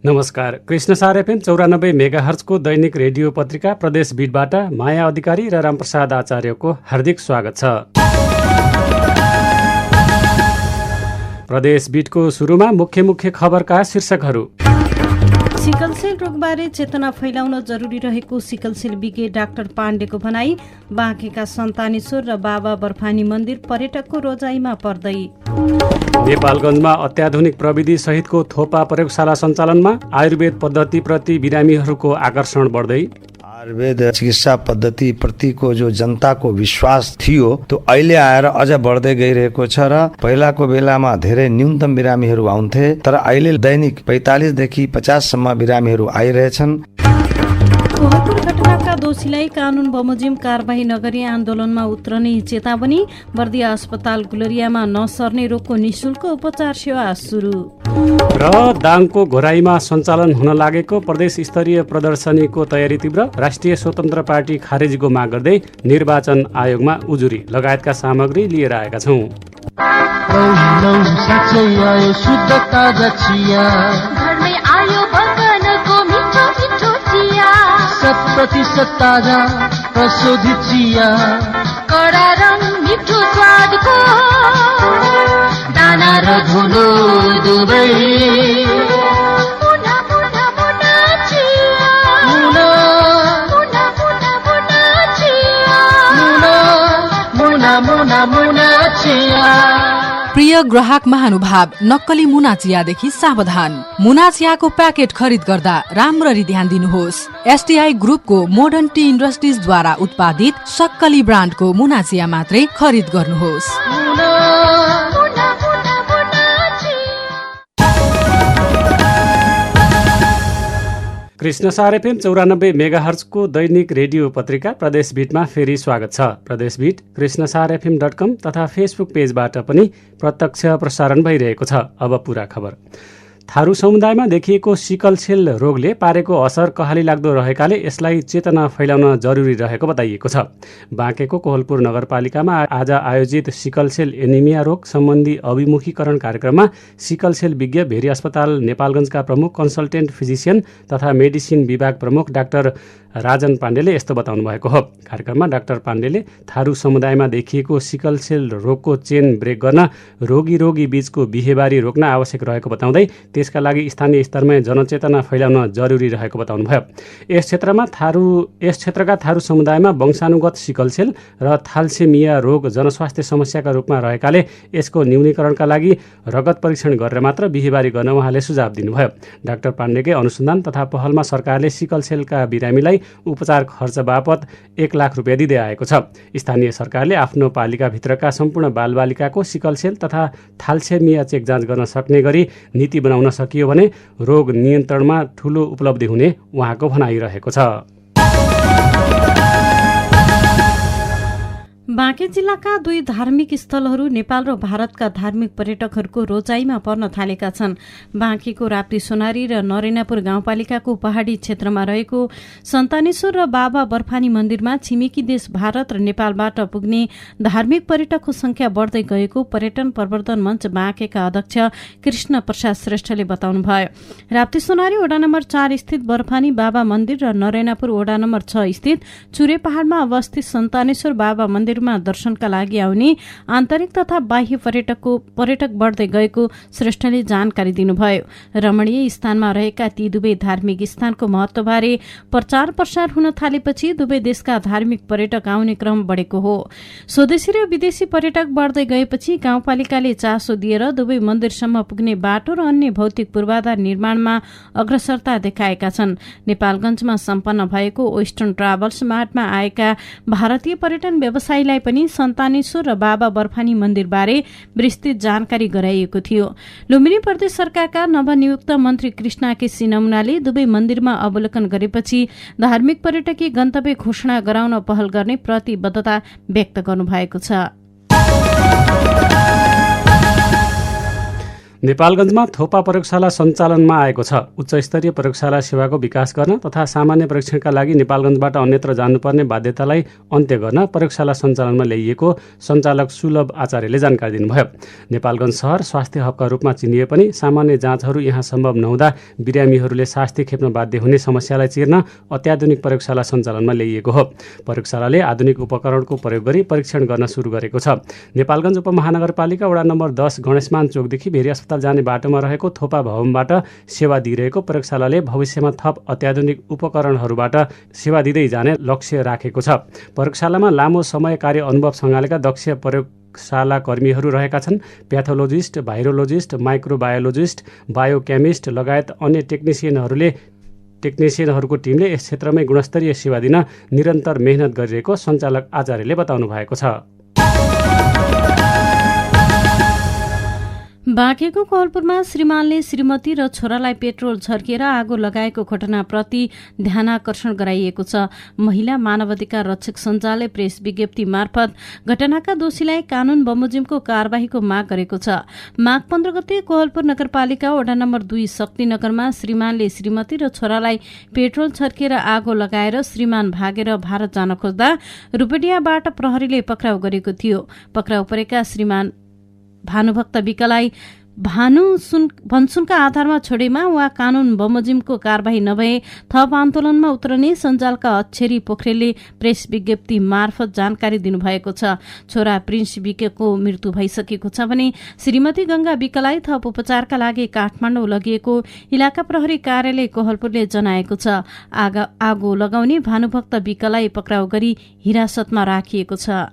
नमस्कार। कृष्णसार एफएम 94 मेगाहर्जको दैनिक रेडियो पत्रिका प्रदेश बिटबाट माया अधिकारी र रामप्रसाद आचार्यको हार्दिक स्वागत छ। प्रदेश बिटको सुरुमा मुख्य खबरका शीर्षकहरू। सिकलसेल रोगबारे चेतना फैलाउन जरुरी रहेको सिकलसेल विज्ञ डाक्टर पाण्डेको भनाई। बाँकेका सन्तानेश्वर र बाबा बर्फानी मन्दिर पर्यटकको रोजाइमा पर्दै। नेपालगञ्जमा अत्याधुनिक प्रविधि सहितको थोपा प्रयोगशाला सञ्चालनमा। आयुर्वेद पद्धतिप्रति बिरामीहरूको आकर्षण बढ्दै। आयुर्वेद चिकित्सा पद्धति प्रतिको जो जनताको विश्वास थियो त्यो अहिले आएर अझ बढ्दै गइरहेको छ र पहिलाको बेलामा धेरै न्यूनतम बिरामीहरू आउँथे, तर अहिले दैनिक 45 देखि 50 सम्म बिरामीहरू आइरहेछन्। कोहलपुर घटनाका दोषीलाई कानुन बमोजिम कारबाही नगरी आन्दोलनमा उत्रने चेतावनी। बर्दिया अस्पताल गुलरियामा नसर्ने रोगको निशुल्क उपचार सेवा सुरु। र दाङको घोराईमा सञ्चालन हुन लागेको प्रदेश स्तरीय प्रदर्शनीको तयारी तीव्र। राष्ट्रिय स्वतन्त्र पार्टी खारेजीको माग गर्दै निर्वाचन आयोगमा उजुरी लगायतका सामग्री लिएर आएका छौं। ताजा प्रशोधित चिया, कडा रङ मिठो स्वादको दाना र धुलो दुबै। मुना मुना मुना चिया, मुना मुना मुना मुना चिया, मुना मुना मुना चिया। प्रिय ग्राहक महानुभाव, नक्कली मुना चियादेखि सावधान। मुना चियाको प्याकेट खरिद गर्दा राम्ररी ध्यान दिनुहोस्। एसटीआई ग्रुपको मोडर्न टी इन्डस्ट्रिजद्वारा उत्पादित सक्कली ब्रान्डको मुना चिया मात्रै खरिद गर्नुहोस्। कृष्णसार एफएम 94 मेगाहर्जको दैनिक रेडियो पत्रिका प्रदेश बिटमा फेरि स्वागत छ। प्रदेश बिट कृष्णसारएफएम.com तथा फेसबुक पेजबाट पनि प्रत्यक्ष प्रसारण भइरहेको छ। अब पूरा खबर। थारू समुदायमा देखिएको सिकलसेल रोगले पारेको असर कहाली लाग्दो रहेकाले यसलाई चेतना फैलाउन जरुरी रहेको बताइएको छ। बाँकेको कोहलपुर नगरपालिकामा आज आयोजित सिकलसेल एनिमिया रोग सम्बन्धी अभिमुखीकरण कार्यक्रममा सिकलसेल विज्ञ भेरी अस्पताल नेपालगञ्जका प्रमुख कन्सल्टेन्ट फिजिसियन तथा मेडिसिन विभाग प्रमुख डाक्टर राजन पाण्डेले यस्तो बताउनु भएको हो। कार्यक्रममा डाक्टर पाण्डेले थारू समुदायमा देखिएको सिकलसेल रोगको चेन ब्रेक गर्न रोगी बीचको बिहेबारी रोक्न आवश्यक रहेको बताउँदै त्यसका लागि स्थानीय स्तरमै जनचेतना फैलाउन जरुरी रहेको बताउनुभयो। यस क्षेत्रका थारू समुदायमा वंशानुगत सिकलसेल र थालसेमिया रोग जनस्वास्थ्य समस्याका रूपमा रहेकाले यसको न्यूनीकरणका लागि रगत परीक्षण गरेर मात्र बिहेबारी गर्न उहाँले सुझाव दिनुभयो। डाक्टर पाण्डेकै अनुसन्धान तथा पहलमा सरकारले सिकलसेलका बिरामीलाई उपचार खर्च बापत 1 लाख रुपियाँ दिँदै आएको छ। स्थानीय सरकारले आफ्नो पालिकाभित्रका सम्पूर्ण बालबालिकाको सिकलसेल तथा थालसेमिया चेक जाँच गर्न सक्ने गरी नीति बनाउन सकियो भने रोग नियन्त्रणमा ठूलो उपलब्धि हुने उहाँको भनाइरहेको छ। बाँके जिल्लाका 2 धार्मिक स्थलहरू नेपाल र भारतका धार्मिक पर्यटकहरूको रोजाइमा पर्न थालेका छन्। बाँकेको राप्ती सोनारी र नरेनापुर गाउँपालिकाको पहाडी क्षेत्रमा रहेको सन्तानेश्वर र बाबा बर्फानी मन्दिरमा छिमेकी देश भारत र नेपालबाट पुग्ने धार्मिक पर्यटकको संख्या बढ्दै गएको पर्यटन प्रवर्धन मञ्च बाँकेका अध्यक्ष कृष्ण प्रसाद श्रेष्ठले बताउनुभयो। राप्ती सोनारी वडा नम्बर 4 स्थित बर्फानी बाबा मन्दिर र नरेनापुर वडा नम्बर 6 स्थित चुरे पहाडमा अवस्थित सन्तानेश्वर बाबा मन्दिर दर्शनका लागि आउने आन्तरिक तथा बाह्य पर्यटक बढ्दै गएको श्रेष्ठले जानकारी दिनुभयो। रमणीय स्थानमा रहेका ती दुवै धार्मिक स्थानको महत्वबारे प्रचार प्रसार हुन थालेपछि दुवै देशका धार्मिक पर्यटक आउने क्रम बढेको हो। स्वदेशी र विदेशी पर्यटक बढ्दै गएपछि गाउँपालिकाले चासो दिएर दुवै मन्दिरसम्म पुग्ने बाटो र अन्य भौतिक पूर्वाधार निर्माणमा अग्रसरता देखाएका छन्। नेपालगञ्जमा सम्पन्न भएको वेस्टर्न ट्राभल्स मार्टमा आएका भारतीय पर्यटन व्यवसायीलाई पनि सन्तानेश्वर र बाबा बर्फानी मन्दिरबारे विस्तृत जानकारी गराइएको थियो। लुम्बिनी प्रदेश सरकारका नवनियुक्त मन्त्री कृष्णा केसी नमुनाले दुवै मन्दिरमा अवलोकन गरेपछि धार्मिक पर्यटकीय गन्तव्य घोषणा गराउन पहल गर्ने प्रतिबद्धता व्यक्त गर्नुभएको छ। नेपालगञ्जमा थोपा प्रयोगशाला सञ्चालनमा आएको छ। उच्च स्तरीय प्रयोगशाला सेवाको विकास गर्न तथा सामान्य परीक्षणका लागि नेपालगञ्जबाट अन्यत्र जानुपर्ने बाध्यतालाई अन्त्य गर्न प्रयोगशाला सञ्चालनमा ल्याइएको सञ्चालक सुलभ आचार्यले जानकारी दिनुभयो। नेपालगञ्ज शहर स्वास्थ्य हबका रूपमा चिनिए पनि सामान्य जाँचहरू यहाँ सम्भव नहुँदा बिरामीहरूले शास्ति खेप्न बाध्य हुने समस्यालाई चिर्न अत्याधुनिक प्रयोगशाला सञ्चालनमा ल्याइएको हो। प्रयोगशालाले आधुनिक उपकरणको प्रयोग गरी परीक्षण गर्न सुरु गरेको छ। नेपालगञ्ज उपमहानगरपालिका वडा नम्बर 10 गणेशमान चोकदेखि भेरी अस्पताल जाने बाटोमा रहेको थोपा भवनबाट सेवा दिइरहेको प्रयोगशालाले भविष्यमा थप अत्याधुनिक उपकरणहरूबाट सेवा दिँदै जाने लक्ष्य राखेको छ। प्रयोगशालामा लामो समय कार्य अनुभव सँगालेका दक्ष प्रयोगशाला कर्मीहरू रहेका छन्। प्याथोलोजिस्ट, भाइरोलोजिस्ट, माइक्रोबायोलोजिस्ट, बायोकेमिस्ट लगायत अन्य टेक्निसियनहरूको टिमले यस क्षेत्रमै गुणस्तरीय सेवा दिन निरन्तर मेहनत गरिरहेको सञ्चालक आचार्यले बताउनु भएको छ। बाँकेको कोहलपुरमा श्रीमानले श्रीमती र छोरालाई पेट्रोल छर्किएर आगो लगाएको घटनाप्रति ध्यानाकर्षण गराइएको छ। महिला मानवाधिकार रक्षक सञ्जालले प्रेस विज्ञप्ति मार्फत घटनाका दोषीलाई कानून बमोजिमको कारबाहीको माग गरेको छ। माघ 15 गते कोहलपुर नगरपालिका वडा नम्बर 2 शक्तिनगरमा श्रीमानले श्रीमती र छोरालाई पेट्रोल छर्किएर आगो लगाएर श्रीमान भागेर भारत जान खोज्दा रूपडियाबाट प्रहरीले पक्राउ गरेको थियो। पक्राउ परेका श्रीमान भानुभक्त विकलाई भन्सुनका आधारमा छोडेमा वा कानून बमोजिमको कारबाही नभए थप आन्दोलनमा उत्रने सञ्जालका अक्षरी पोखरेलले प्रेस विज्ञप्ति मार्फत जानकारी दिनुभएको छ। छोरा प्रिन्स विकेको मृत्यु भइसकेको छ भने श्रीमती गंगा विकलाई थप उपचारका लागि काठमाडौँ लगिएको इलाका प्रहरी कार्यालय कोहलपुरले जनाएको छ। आगो लगाउने भानुभक्त विकलाई पक्राउ गरी हिरासतमा राखिएको छ।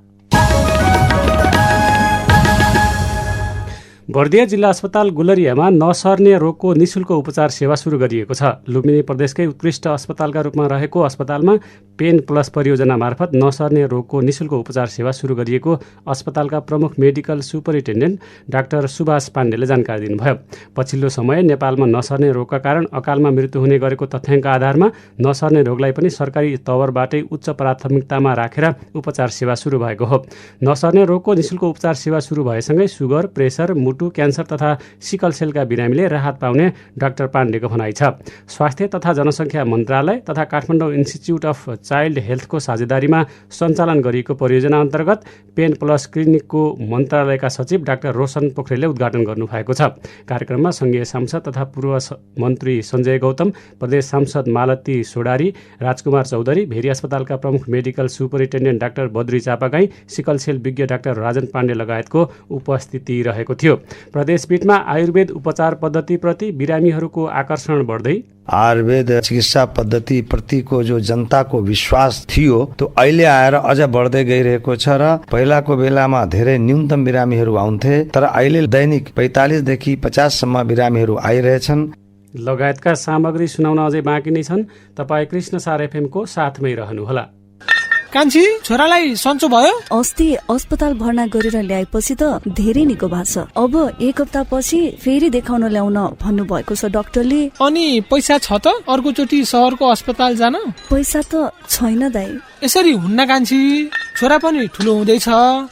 बर्दिया जिल्ला अस्पताल गुलरियामा नसर्ने रोगको निशुल्क उपचार सेवा सुरु गरिएको छ। लुम्बिनी प्रदेशकै उत्कृष्ट अस्पतालका रूपमा रहेको अस्पतालमा पेन प्लस परियोजना मार्फत नसर्ने रोगको निशुल्क उपचार सेवा सुरु गरिएको अस्पतालका प्रमुख मेडिकल सुपरिन्टेन्डेन्ट डाक्टर सुभाष पाण्डेले जानकारी दिनुभयो। पछिल्लो समय नेपालमा नसर्ने रोगका कारण अकालमा मृत्यु हुने गरेको तथ्याङ्क आधारमा नसर्ने रोगलाई पनि सरकारी तवरबाटै उच्च प्राथमिकतामा राखेर उपचार सेवा सुरु भएको हो। नसर्ने रोगको निशुल्क उपचार सेवा सुरु भएसँगै सुगर, प्रेसर, मुटु क्यान्सर तथा सिकल सेलका बिरामीले राहत पाउने डाक्टर पाण्डेको भनाइ छ। स्वास्थ्य तथा जनसङ्ख्या मन्त्रालय तथा काठमाडौँ इन्स्टिच्युट अफ चाइल्ड हेल्थको साझेदारीमा सञ्चालन गरिएको परियोजना अन्तर्गत पेन प्लस क्लिनिकको मन्त्रालयका सचिव डाक्टर रोशन पोखरेलले उद्घाटन गर्नुभएको छ। कार्यक्रममा संघीय सांसद तथा पूर्व मन्त्री सञ्जय गौतम, प्रदेश सांसद मालती सोडारी, राजकुमार चौधरी, भेरी अस्पतालका प्रमुख medical superintendent doctor Badri Chapagai, sickle cell विज्ञ डाक्टर राजन पाण्डे लगायतको उपस्थिति रहेको थियो। प्रदेशपीठमा आयुर्वेद उपचार पद्धतिप्रति बिरामीहरूको आकर्षण बढ्दै आयुर्वेद चिकित्सा पद्धति प्रतिको जो जनताको विश्वास थियो त्यो अहिले आएर अझ बढ्दै गइरहेको छ र पहिलाको बेलामा धेरै न्यूनतम बिरामीहरू आउँथे, तर अहिले दैनिक 45 देखि 50 सम्म बिरामीहरू आइरहेछन्। लगायतका सामग्री सुनाउन अझै बाँकी नै छन्। तपाईँ कृष्ण सार एफएमको साथमै रहनुहोला। कान्छी, छोरालाई सन्चो भयो? अस्ति अस्पताल भर्ना गरेर ल्याएपछि त धेरै निको भएको छ। अब 1 हप्ता पछि फेरि देखाउन ल्याउन भन्नु भएको छ डाक्टरले। अनि पैसा छ त अर्को चोटि शहरको अस्पताल जान? पैसा त छैन दाइ। यसरी हुन्न कान्छी, छोरा पनि ठुलो हुँदैछ,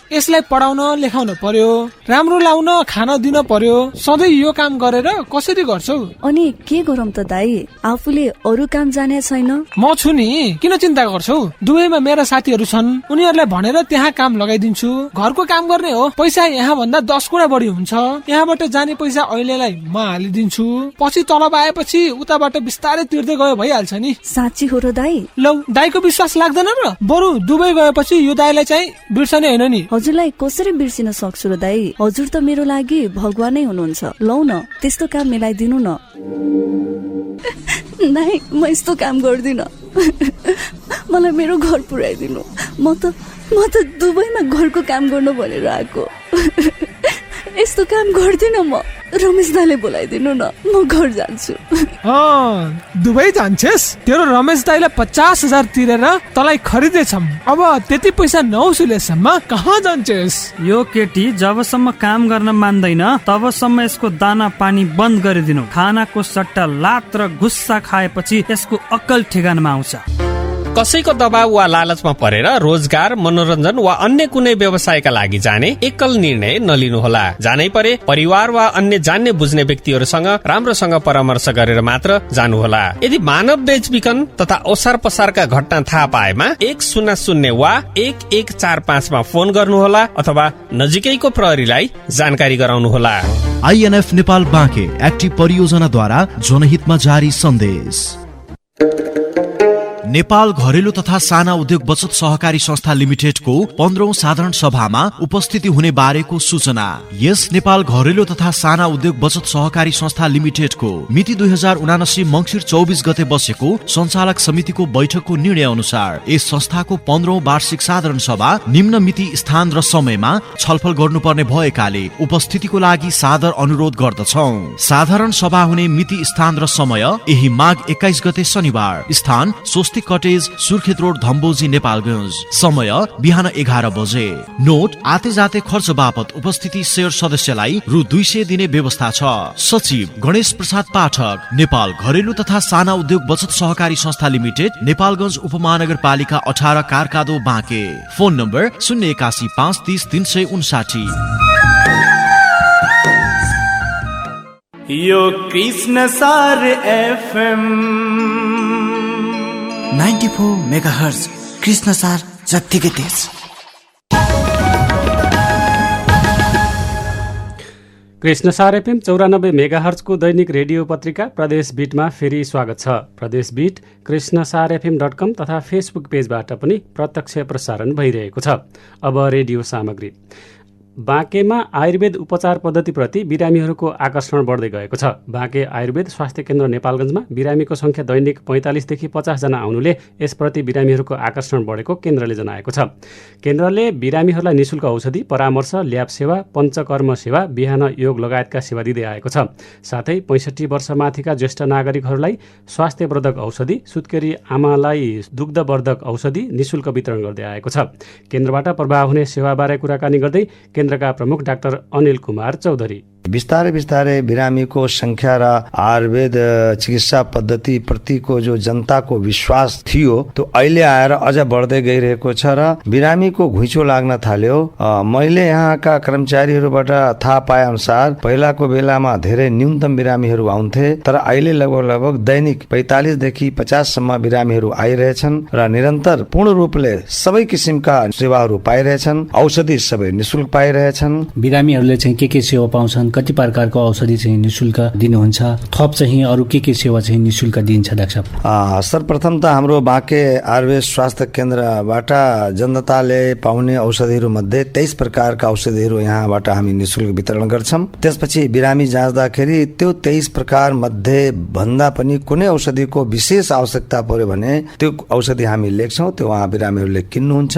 यसलाई पढाउन लेखाउन पर्यो, राम्रो लाउन खान दिन पर्यो। सधैँ यो काम गरेर कसरी गर्छौ? अनि के गरौँ त दाइ, आफूले अरू काम जाने छैन। म छु नि, किन चिन्ता गर्छौ? दुबईमा मेरा साथीहरू छन्, उनीहरूलाई भनेर त्यहाँ काम लगाइदिन्छु। घरको काम गर्ने हो, पैसा यहाँ भन्दा 10 गुणा बढी हुन्छ। यहाँबाट जाने पैसा अहिलेलाई म हालिदिन्छु, पछि तलब आएपछि उताबाट बिस्तारै तिर्दै गयो भइहाल्छ नि। साँच्ची हो र दाइ? लौ, दाइको विश्वास लाग्दैन र? बरु दुबई गएपछि यो दाइलाई चाहिँ बिर्सने होइन नि। हजुरलाई कसरी बिर्सिन सक्छु र दाइ? हजुर त मेरो लागि भगवानै हुनुहुन्छ। लौ न, त्यस्तो काम मिलाइदिनु न। नाइ, म यस्तो काम गर्दिन। मलाई मेरो घर पुर्याइदिनु। म त दुबईमा घरको काम गर्नु भनेर आएको। यस्तो काम गर्दिन म। रमेश दाइले बोलाइदिनु न, म घर जान्छु। दुबई जान्छेस? तेरो रमेश दाइलाई 50,000 तिरेर तलाई खरिदेछम। अब त्यति पैसा नौसुलेसम्म कहाँ जान्छेस? यो केटी जबसम्म काम गर्न मान्दैन तबसम्म यसको दाना पानी बन्द गरिदिनु। खानाको सट्टा लात र गुस्सा खाएपछि यसको अक्कल ठेगानमा आउँछ। कसैको दबाव वा लालचमा परेर रोजगार, मनोरञ्जन वा अन्य कुनै व्यवसायका लागि जाने एकल निर्णय नलिनुहोला। जानै परे परिवार वा अन्य जान्ने बुझ्ने व्यक्तिहरूसँग राम्रोसँग परामर्श गरेर मात्र जानुहोला। यदि मानव बेचबिखन तथा ओसार पसारका घटना थाहा पाएमा 100 वा 1145 मा फोन गर्नुहोला अथवा नजिकैको प्रहरीलाई जानकारी गराउनुहोला। आईएनएफ नेपाल बाँके एक्टिभ परियोजनाद्वारा जनहितमा जारी सन्देश। नेपाल घरेलु तथा साना उद्योग बचत सहकारी संस्था लिमिटेडको 15औं साधारण सभामा उपस्थिति हुने बारेको सूचना। यस नेपाल घरेलु तथा साना उद्योग बचत सहकारी संस्था लिमिटेडको मिति 2079 मंसिर 24 गते बसेको सञ्चालक समितिको बैठकको निर्णय अनुसार यस संस्थाको 15औं वार्षिक साधारण सभा निम्न मिति, स्थान र समयमा छलफल गर्नुपर्ने भएकाले उपस्थितिको लागि सादर अनुरोध गर्दछौं। साधारण सभा हुने मिति, स्थान र समय यही माघ 21 गते शनिबार। स्थान स्वस्ति कटेज, सुर्खेत रोड, धम्बोजी, नेपालगञ्ज। समय बिहान 11 बजे। नोट, आते जाते खर्च बापत उपस्थिति शेयर सदस्यलाई रु 200 दिने व्यवस्था छ। सचिव गणेश प्रसाद पाठक, नेपाल घरेलु तथा साना उद्योग बचत सहकारी संस्था लिमिटेड, नेपालगञ्ज उपमहानगरपालिका 18, कारकादो, बाँके। Phone number 081 530 359। यो कृष्ण सार एफएम 94 मेगाहर्ज कृष्ण सार जत्तिकै तेज। कृष्ण सार एफएम 94 मेगाहर्जको दैनिक रेडियो पत्रिका प्रदेश बीटमा फेरि स्वागत छ। प्रदेश बीट कृष्णसारfm.com तथा फेसबुक पेजबाट पनि प्रत्यक्ष प्रसारण भइरहेको छ। अब रेडियो सामग्री। बाँकेमा आयुर्वेद उपचार पद्धतिप्रति बिरामीहरूको आकर्षण बढ्दै गएको छ। बाँके आयुर्वेद स्वास्थ्य केन्द्र नेपालगञ्जमा बिरामीको संख्या दैनिक 45 देखि 50 जना आउनुले यसप्रति बिरामीहरूको आकर्षण बढेको केन्द्रले जनाएको छ। केन्द्रले बिरामीहरूलाई निशुल्क औषधि, परामर्श, ल्याब सेवा, पञ्चकर्म सेवा, बिहान योग लगायतका सेवा दिँदै आएको छ। साथै 65 वर्षमाथिका ज्येष्ठ नागरिकहरूलाई स्वास्थ्यवर्धक औषधि, सुत्केरी आमालाई दुग्धवर्धक औषधि निशुल्क वितरण गर्दै आएको छ। केन्द्रबाट प्रभाव हुने सेवाबारे कुराकानी गर्दै केन्द्रका प्रमुख डाक्टर अनिल कुमार चौधरी, बिस्तारै बिस्तारै बिरामीको संख्या र आयुर्वेद चिकित्सा पद्धति प्रतिको जो जनताको विश्वास थियो त्यो अहिले आएर अझ बढ्दै गइरहेको छ र बिरामीको घुइँचो लाग्न थाल्यो। मैले यहाँका कर्मचारीहरूबाट थाहा पाए अनुसार पहिलाको बेलामा धेरै न्यूनतम बिरामीहरू आउँथे, तर अहिले लगभग दैनिक 45 देखि 50 सम्म बिरामीहरू आइरहेछन् र निरन्तर पूर्ण रूपले सबै किसिमका सेवाहरू पाइरहेछन्। औषधि सबै निशुल्क पाइरहेछन्। बिरामीहरूले चाहिँ के सेवा पाउँछन्, कति प्रकारको औषधि चाहिँ निशुल्क दिनुहुन्छ, थप चाहिँ अरू के सेवा चाहिँ निशुल्क दिन्छ डाक्टर साहब? सर्वप्रथम त हाम्रो बाँके आयुर्वेद स्वास्थ्य केन्द्रबाट जनताले पाउने औषधिहरू मध्ये 23 प्रकारका औषधिहरू यहाँबाट हामी निशुल्क वितरण गर्छौं। त्यसपछि बिरामी जाँच्दाखेरि त्यो 23 प्रकार मध्ये भन्दा पनि कुनै औषधिको विशेष आवश्यकता पर्यो भने त्यो औषधि हामी लेख्छौं, त्यो उहाँ बिरामीहरूले किन्नुहुन्छ।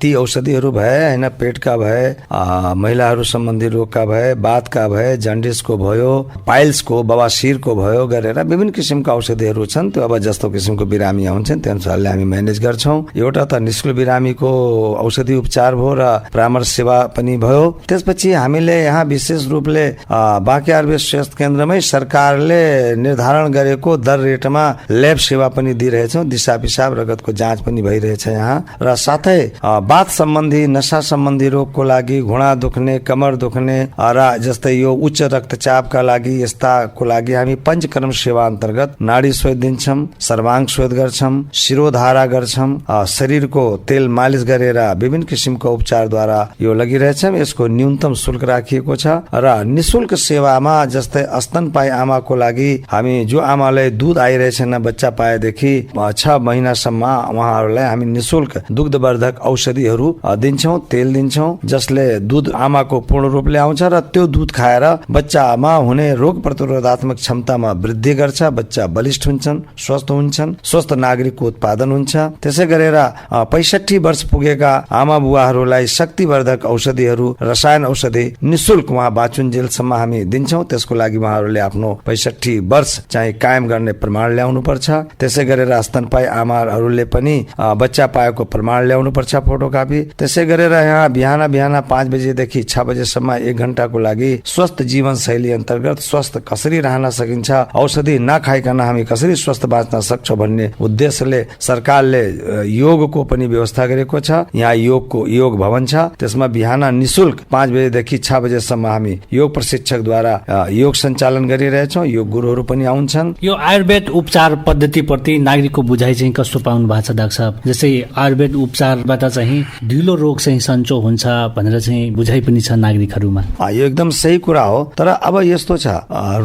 ती औषधिहरू भए हैन पेटका भए, महिलाहरू सम्बन्धी रोगका भए, बातका भए, जन्डिसको भयो, पाइल्सको, बवासिरको भयो गरेर विभिन्न किसिमका औषधिहरू छन्। त्यो अब जस्तो किसिमको बिरामी आउँछन् त्यो अनुसारले हामी म्यानेज गर्छौं। एउटा त निशुल्क बिरामीको औषधि उपचार भयो र परामर्श सेवा पनि भयो। त्यसपछि हामीले यहाँ विशेष रूपले बाँके आयुर्वेद स्वास्थ्य केन्द्रमै सरकारले निर्धारण गरेको दर रेटमा ल्याब सेवा पनि दिइरहेछौँ। दिशा पिसाब रगतको जाँच पनि भइरहेछ यहाँ। र साथै बात सम्बन्धी, नशा सम्बन्धी रोगको लागि, घुँडा दुख्ने, कमर दुख्ने र जस्तै यो उच्च रक्तचापका लागि, यस्ताको लागि हामी पञ्चकर्म सेवा अन्तर्गत नाडी स्वेद दिन्छौं, सर्वाङ्ग स्वेद गर्छौं, शिरोधारा गर्छौं, शरीरको तेल मालिश गरेर विभिन्न किसिमको उपचारद्वारा यो लगिरहेछौं। यसको न्यूनतम शुल्क राखिएको छ र निशुल्क सेवामा जस्तै स्तनपायी आमाको लागि हामी जो आमालाई दुध आइरहेछन् बच्चा पाएदेखि 6 महिनासम्म उहाँहरूलाई हामी निशुल्क दुग्धवर्धक औषधिहरू दिन्छौं, तेल दिन्छौं, जसले दुध आमाको पूर्ण रूपले आउँछ र त्यो दूध खाएर बच्चामा हुने रोग प्रतिरोधात्मक क्षमतामा वृद्धि गर्छ। बच्चा बलिष्ठ हुन्छन्, स्वस्थ हुन्छन्, स्वस्थ नागरिकको उत्पादन हुन्छ। त्यसै गरेर 65 वर्ष पुगेका आमा बुवाहरूलाई शक्तिवर्धक औषधिहरू, रसायन औषधि निशुल्क उहाँ बाँचुन्जेलसम्म हामी दिन्छौं। त्यसको लागि उहाँहरूले आफ्नो 65 वर्ष चाहिँ कायम गर्ने प्रमाण ल्याउनु पर्छ। त्यसै गरेर स्तनपायी आमाहरूले पनि बच्चा पाएको प्रमाण ल्याउनु पर्छ, फोटोकपी। त्यसै गरेर यहाँ बिहान 5 5 बजेदेखि 6 बजेसम्म 1 घण्टाको लागि स्वस्थ जीवनशैली अन्तर्गत स्वस्थ कसरी रहन सकिन्छ, औषधि नखाइकन हामी कसरी स्वस्थ बाँच्न सक्छौं भन्ने उद्देश्यले सरकारले योगको पनि व्यवस्था गरेको छ। यहाँ योग भवन छ, त्यसमा बिहान निशुल्क 5 बजेदेखि 6 बजेसम्म हामी योग प्रशिक्षकद्वारा योग सञ्चालन गरिरहेछौँ। योग गुरुहरू पनि आउँछन्। यो आयुर्वेद उपचार पद्धति प्रति नागरिकको बुझाइ चाहिँ कस्तो पाउनु भएको छ डाक्टर साहब? जस्तै आयुर्वेद उपचारबाट चाहिँ ढिलो रोग चाहिँ सन्चो हुन्छ भनेर चाहिँ बुझाइ पनि छ नागरिकहरूमा। यो एकदम सही कुरा हो। तर अब यस्तो छ,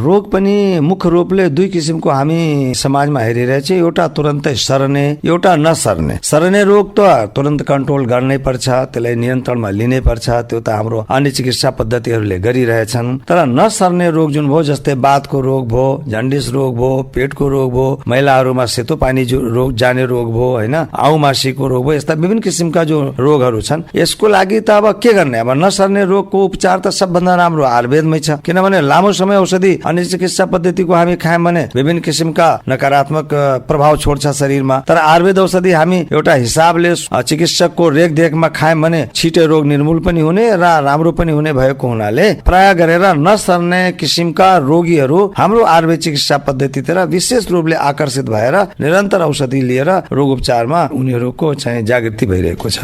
रोग पनि मुख्य रूपले 2 किसिमको हामी समाजमा हेरिरहेछ। एउटा तुरन्तै सर्ने, एउटा नसर्ने। सर्ने रोग त तुरन्त कन्ट्रोल गर्नै पर्छ, त्यसलाई नियन्त्रणमा लिनै पर्छ, त्यो त हाम्रो अन्य चिकित्सा पद्धतिहरूले गरिरहेछन्। तर नसर्ने रोग जुन भयो, जस्तै बातको रोग भयो, जन्डिस रोग भयो, पेटको रोग भयो, महिलाहरूमा सेतो पानी रोग जाने रोग भयो हैन, आउमासीको रोग भयो, यस्ता विभिन्न किसिमका जो रोगहरू छन्, यसको लागि त अब के गर्ने? अब नसर्ने रोगको उपचार त सबभन्दा राम्रो आयुर्वेदमै छ। किनभने लामो समय औषधि अन्य चिकित्सा पद्धतिको हामी खायौं भने विभिन्न किसिमका नकारात्मक प्रभाव छोड्छ शरीरमा। तर आयुर्वेद औषधि हामी एउटा हिसाबले चिकित्सकको रेखदेखमा खायौं भने छिटै रोग निर्मूल पनि हुने र राम्रो पनि हुने भएको हुनाले प्राय गरेर नसर्ने किसिमका रोगीहरू हाम्रो आयुर्वेद चिकित्सा पद्धतितिर विशेष रूपले आकर्षित भएर निरन्तर औषधि लिएर रोग उपचारमा उनीहरूको चाहिँ जागृति भइरहेको छ।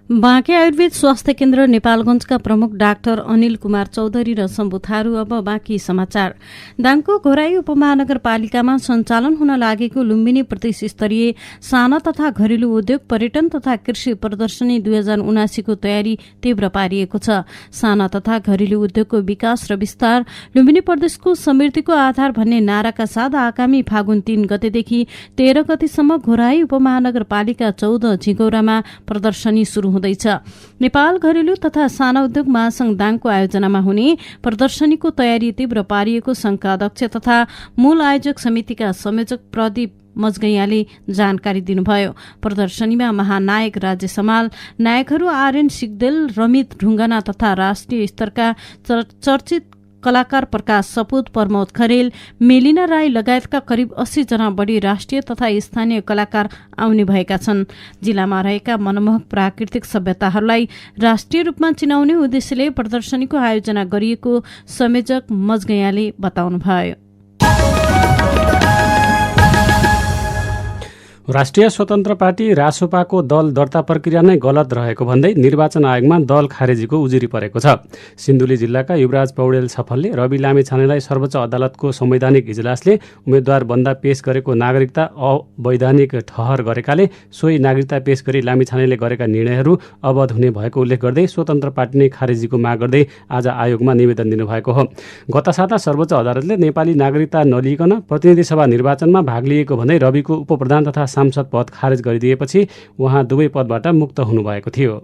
बाँके आयुर्वेद स्वास्थ्य केन्द्र नेपालगञ्जका प्रमुख डाक्टर अनिल कुमार चौधरी र शम्भु थारू। अब बाँकी समाचार। दाङको घोराई उपमहानगरपालिकामा सञ्चालन हुन लागेको लुम्बिनी प्रदेश स्तरीय साना तथा घरेलु उद्योग पर्यटन तथा कृषि प्रदर्शनी 2079 को तयारी तीव्र पारिएको छ। साना तथा घरेलु उद्योगको विकास र विस्तार, लुम्बिनी प्रदेशको समृद्धिको आधार भन्ने नाराका साथ आगामी फागुन 3 गतेदेखि 13 गतेसम्म घोराई उपमहानगरपालिका 14 झिगौरामा प्रदर्शनी शुरू हुँदैछ। नेपाल घरेलु तथा साना उद्योग महासंघ दाङको आयोजनामा हुने प्रदर्शनीको तयारी तीव्र पारिएको संघका अध्यक्ष तथा मूल आयोजक समितिका संयोजक प्रदीप मजगैयाले जानकारी दिनुभयो। प्रदर्शनीमा महानायक राज्य समाल नायकहरू आर्यन सिग्देल, रमित ढुङ्गाना तथा राष्ट्रिय स्तरका चर्चित कलाकार प्रकाश सपुत, प्रमोद खरेल, मेलिना राई लगायतका करिब 80 जना बढी राष्ट्रिय तथा स्थानीय कलाकार आउने भएका छन्। जिल्लामा रहेका मनमोहक प्राकृतिक सभ्यताहरूलाई राष्ट्रिय रूपमा चिनाउने उद्देश्यले प्रदर्शनीको आयोजना गरिएको संयोजक मजगैयाले बताउनुभयो। राष्ट्रिय स्वतन्त्र पार्टी रासोपाको दल दर्ता प्रक्रिया नै गलत रहेको भन्दै निर्वाचन आयोगमा दल खारेजीको उजुरी परेको छ। सिन्धुली जिल्लाका युवराज पौडेल सफलले रवि लामिछानेलाई सर्वोच्च अदालतको संवैधानिक इजलासले उम्मेद्वार बन्दा पेश गरेको नागरिकता अवैधानिक ठहर गरेकाले सोही नागरिकता पेश गरी लामिछानेले गरेका निर्णयहरू अवैध हुने भएको उल्लेख गर्दै स्वतन्त्र पार्टी नै खारेजीको माग गर्दै आज आयोगमा निवेदन दिनुभएको हो। गत साता सर्वोच्च अदालतले नेपाली नागरिकता नलिइकन प्रतिनिधि सभा निर्वाचनमा भाग लिएको भन्दै रविको उपप्रधान तथा सांसद पद खारेज गरिदिएपछि उहाँ दुवै पदबाट मुक्त हुनुभएको थियो।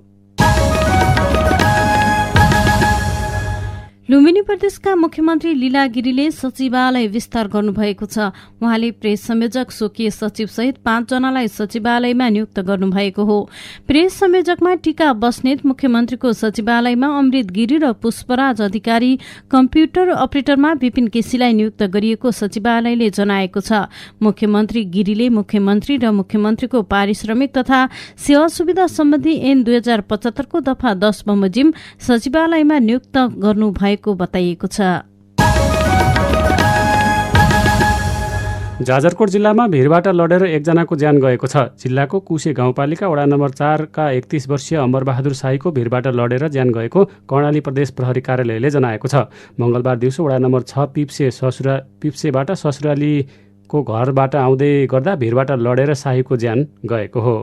लुम्बिनी प्रदेशका मुख्यमन्त्री लीला गिरीले सचिवालय विस्तार गर्नुभएको छ। उहाँले प्रेस संयोजक, स्वकीय सचिव सहित 5 जनालाई सचिवालयमा नियुक्त गर्नुभएको हो। प्रेस संयोजकमा टीका बस्नेत, मुख्यमन्त्रीको सचिवालयमा अमृत गिरी र पुष्पराज अधिकारी, कम्प्युटर अपरेटरमा विपिन केसीलाई नियुक्त गरिएको सचिवालयले जनाएको छ। मुख्यमन्त्री गिरीले मुख्यमन्त्री र मुख्यमन्त्रीको पारिश्रमिक तथा सेवा सुविधा सम्बन्धी ऐन 2075 को दफा 10 बमोजिम सचिवालयमा नियुक्त गर्नु भएको बताइएको छ। जाजरकोट जिल्लामा भिरबाट लडेर एकजनाको ज्यान गएको छ। जिल्लाको कुशे गाउँपालिका वडा नम्बर 4 का 31 वर्षीय अमरबहादुर शाहीको भिरबाट लडेर ज्यान गएको कर्णाली प्रदेश प्रहरी कार्यालयले जनाएको छ। मंगलबार दिउँसो वडा नम्बर 6 पिप्सेबाट ससुरालीको घरबाट आउँदै गर्दा भिरबाट लडेर शाहीको ज्यान गएको हो।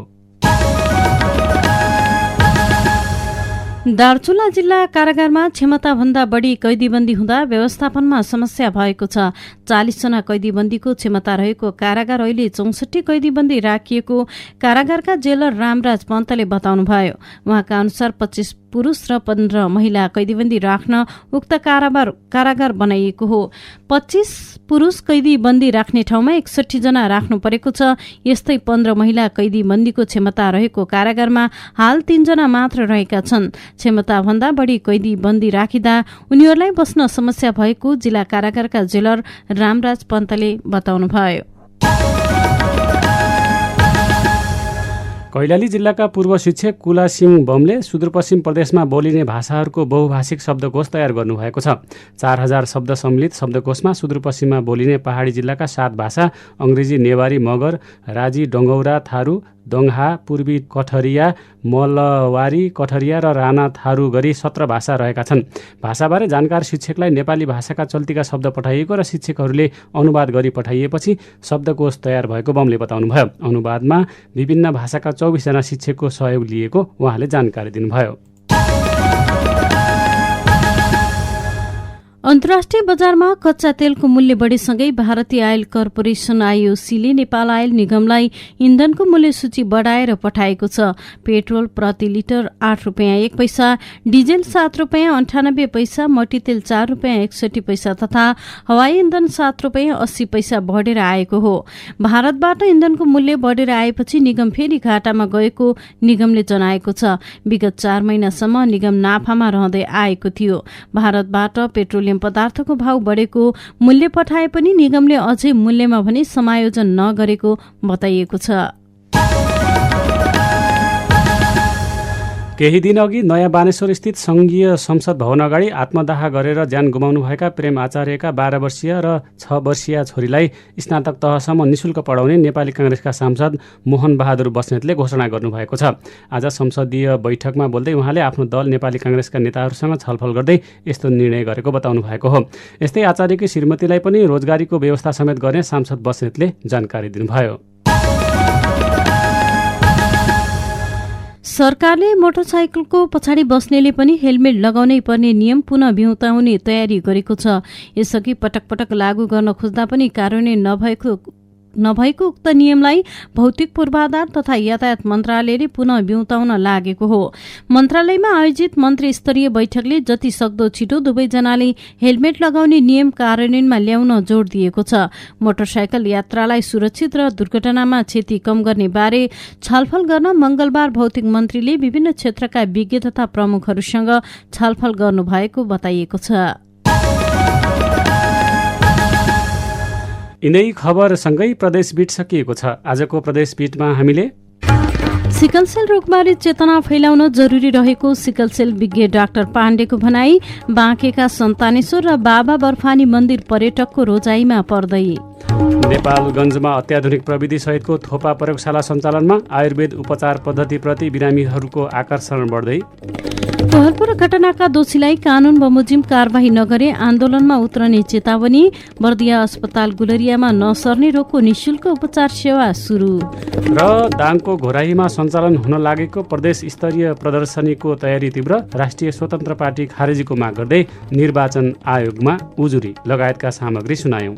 दार्चुला जिल्ला कारागारमा क्षमताभन्दा बढी कैदीबन्दी हुँदा व्यवस्थापनमा समस्या भएको छ। 40 जना कैदीबन्दीको क्षमता रहेको कारागार अहिले 64 कैदीबन्दी राखिएको कारागारका जेलर रामराज पन्तले बताउनुभयो। उहाँका अनुसार 25 पुरुष र 15 महिला कैदीबन्दी राख्न उक्त कारागार बनाइएको हो। 25 पुरुष कैदीबन्दी राख्ने ठाउँमा 61 जना राख्नु परेको छ। यस्तै 15 महिला कैदीबन्दीको क्षमता रहेको कारागारमा हाल 3 जना मात्र रहेका छन्। क्षमताभन्दा बढी कैदीबन्दी राखिँदा उनीहरूलाई बस्न समस्या भएको जिल्ला कारागारका जेलर रामराज पन्तले बताउनुभयो। कैलाली जिल्लाका पूर्व शिक्षक कुलासिंह बमले सुदूरपश्चिम प्रदेशमा बोलिने भाषाहरूको बहुभाषिक शब्दकोश तयार गर्नुभएको छ। 4000 शब्द सम्मिलित शब्दकोशमा सुदूरपश्चिममा बोलिने पहाडी जिल्लाका 7 भाषा अङ्ग्रेजी, नेवारी, मगर, राजी, डङ्गौरा, थारू, दङ्हा, पूर्वी कठरिया, मलवारी कठरिया र राणा थारू गरी 17 भाषा रहेका छन्। भाषाबारे जानकार शिक्षकलाई नेपाली भाषाका चल्तीका शब्द पठाइएको र शिक्षकहरूले अनुवाद गरी पठाइएपछि शब्दकोश तयार भएको बमले बताउनुभयो। अनुवादमा विभिन्न भाषाका 24 जना शिक्षकको सहयोग लिएको उहाँले जानकारी दिनुभयो। अन्तर्राष्ट्रिय बजारमा कच्चा तेलको मूल्य बढेसँगै भारतीय आयल कर्पोरेसन आईओसीले नेपाल आयल निगमलाई इन्धनको मूल्य सूची बढाएर पठाएको छ। पेट्रोल प्रति लिटर 8 रुपियाँ 1 पैसा, डिजेल 7 रुपियाँ 98 पैसा, मट्टीतेल 4 रुपियाँ 61 पैसा तथा हवाई इन्धन 7 रुपियाँ 80 पैसा बढेर आएको हो। भारतबाट इन्धनको मूल्य बढेर आएपछि निगम फेरि घाटामा गएको निगमले जनाएको छ। विगत 4 महिनासम्म निगम नाफामा रहँदै आएको थियो। भारतबाट पेट्रोलियम पदार्थको भाव बढेको मूल्य पठाए पनि निगमले अझै मूल्यमा भने समायोजन नगरेको बताइएको छ। केही दिन अघि नयाँ बानेश्वर स्थित संघीय संसद भवन अगाडि आत्मदाह गरेर ज्यान गुमाउनुभएका प्रेम आचार्यका 12 वर्षीय र 6 वर्षीय छोरीलाई स्नातक तहसम्म निशुल्क पढाउने नेपाली कांग्रेसका सांसद मोहन बहादुर बस्नेतले घोषणा गर्नुभएको छ। आज संसदीय बैठकमा बोल्दै उहाँले आफ्नो दल नेपाली कांग्रेसका नेताहरूसँग छलफल गर्दै यस्तो निर्णय गरेको बताउनु भएको हो। यस्तै आचार्यकी श्रीमतीलाई पनि रोजगारीको व्यवस्था समेत गर्ने सांसद बस्नेतले जानकारी दिनुभयो। सरकारले मोटरसाइकलको पछाडि बस्नेले पनि हेलमेट लगाउनै पर्ने नियम पुनः बिउताउने तयारी गरेको छ। यसअघि पटक पटक लागू गर्न खोज्दा पनि कार्यान्वयन नभएको उक्त नियमलाई भौतिक पूर्वाधार तथा यातायात मन्त्रालयले पुनः बिउताउन लागेको हो। मन्त्रालयमा आयोजित मन्त्री स्तरीय बैठकले जति सक्दो छिटो दुवैजनाले हेलमेट लगाउने नियम कार्यान्वयनमा ल्याउन जोड दिएको छ। मोटरसाइकल यात्रालाई सुरक्षित र दुर्घटनामा क्षति कम गर्ने बारे छलफल गर्न मंगलबार भौतिक मन्त्रीले विभिन्न क्षेत्रका विज्ञ तथा प्रमुखहरूसँग छलफल गर्नुभएको बताइएको छ। यिनै खबरसँगै प्रदेश बीट सकिएको छ। आजको प्रदेश बीटमा हामीले सिकलसेल रोगबारे चेतना फैलाउन जरुरी रहेको सिकलसेल विज्ञ डाक्टर पाण्डेको भनाई, बाँकेका सन्तानेश्वर र बाबा बर्फानी मन्दिर पर्यटकको रोजाइमा पर्दै, नेपालगञ्जमा अत्याधुनिक प्रविधि सहितको थोपा प्रयोगशाला सञ्चालनमा आयुर्वेद उपचार पद्धतिप्रति बिरामीहरूको आकर्षण बढ्दै, कहलपुर घटनाका दोषीलाई कानून बमोजिम कारवाही नगरे आन्दोलनमा उत्रने चेतावनी, बर्दिया अस्पताल गुलरियामा नसर्ने रोगको निशुल्क उपचार सेवा सुरु र दाङको घोराईमा सञ्चालन हुन लागेको प्रदेश स्तरीय प्रदर्शनीको तयारी तीव्र, राष्ट्रिय स्वतन्त्र पार्टी खारेजीको माग गर्दै निर्वाचन आयोगमा उजुरी लगायतका सामग्री सुनायौं।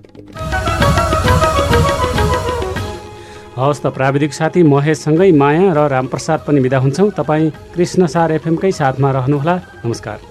हवस् त प्राविधिक साथी महेशसँगै माया र रामप्रसाद पनि बिदा हुन्छौँ। तपाईँ कृष्णसार एफएमकै साथमा रहनुहोला। नमस्कार।